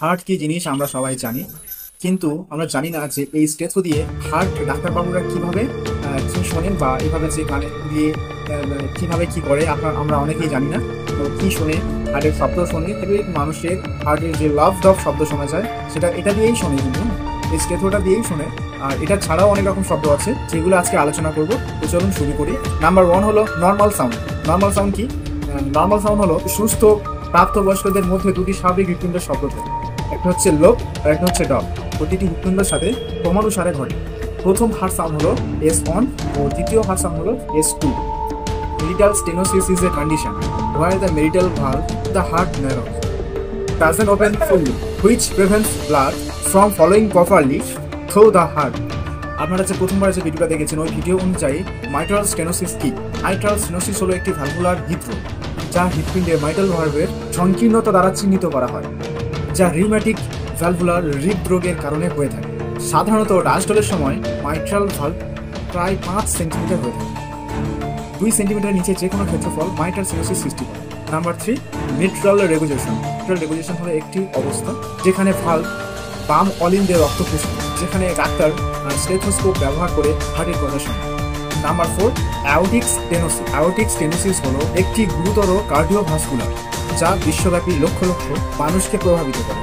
Heart কি জিনিস আমরা সবাই জানি, কিন্তু আমরা জানি না যে এই স্টেথো দিয়ে হার্ট ডাক্তারবাবুরা কিভাবে কি শোনেন বা এইভাবে যে কানে দিয়ে কিভাবে কি করে আমরা অনেকেই জানি না। তো কি শোনে, হার্টের শব্দ শোনে, তবে মানুষের হার্টের যে লাভ ডভ শব্দ শোনা যায় সেটা এটা দিয়েই শোনে, কিন্তু এই স্টেথোটা দিয়েই শোনে। আর এটা ছাড়াও অনেক রকম শব্দ আছে যেগুলো আজকে আলোচনা করব। তো চলুন শুরু করি। নাম্বার 1 হলো নর্মাল সাউন্ড। নর্মাল সাউন্ড কি? নর্মাল সাউন্ড হলো সুস্থ প্রাপ্তবয়স্কদের মধ্যে দুটি স্বাভাবিক হৃৎপিণ্ডের শব্দ থাকে। একটা হচ্ছে লোপ আর একটা হচ্ছে ডব। প্রতিটি হৃৎপিণ্ডের সাথে ক্রমানুসারে ঘটে। প্রথম হার্ট সাউন্ড হলো S1 ও দ্বিতীয় হার্ট সাউন্ড হলো S2। Marital stenosis is a condition where the meridal valve, the heart narrows, doesn't open fully, which prevents blood from flowing properly through the heart. আপনারা যে প্রথমবার যে ভিডিওটা দেখেছেন ওই ভিডিও অনুযায়ী মাইট্রাল স্টেনোসিস কি? মাইট্রাল স্টেনোসিস হলো একটি ভ্যালভুলার হৃদরোগ যা হৃৎপিণ্ডের মাইটাল ভালভের সংকীর্ণতা দ্বারা চিহ্নিত করা হয়, যা রিউম্যাটিক ভ্যালভুলার হৃদরোগের কারণে হয়ে থাকে। সাধারণত ডায়াস্টলের সময় মাইট্রাল ভালভ প্রায় 5 সেন্টিমিটার হয়ে থাকে। 2 সেন্টিমিটার নিচে যে কোনো ক্ষেত্রফল মাইট্রাল স্টেনোসিস সৃষ্টি করে। Number 3, mitral regulation. Mitral regulation হলো একটি অবস্থা যেখানে ভালভ বাম অলিন্দের রক্ত ফুসফুস, যেখানে ডাক্তার স্টেথোস্কোপ ব্যবহার করে হার্টের কথা শোনে। Number 4, aortic stenosis. Aortic stenosis হলো একটি গুরুতর কার্ডিওভাস্কুলার যা বিশ্বব্যাপী লক্ষ লক্ষ মানুষকে প্রভাবিত করে।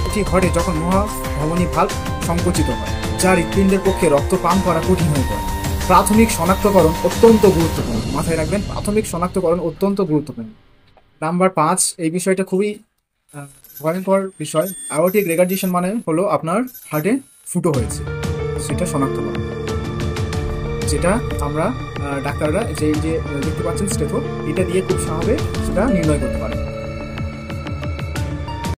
এটি ঘটে যখন মহাধমনী ভালভ সংকুচিত হয়, যা হৃৎপিণ্ডের পক্ষে রক্ত পাম্প করা কঠিন হয়ে পড়ে। প্রাথমিক শনাক্তকরণ অত্যন্ত গুরুত্বপূর্ণ, মাথায় রাখবেন, প্রাথমিক শনাক্তকরণ অত্যন্ত গুরুত্বপূর্ণ। নাম্বার 5, এই বিষয়টা খুবই ভয়ঙ্কর বিষয়। অ্যাওর্টিক রেগার্ডিশন মানে হলো আপনার হার্টে ফুটো হয়েছে, সেটা শনাক্তকরণ, যেটা আমরা ডাক্তাররা যে দেখতে পাচ্ছেন স্টেথো, এটা দিয়ে খুব সহজে সেটা নির্ণয় করতে পারে।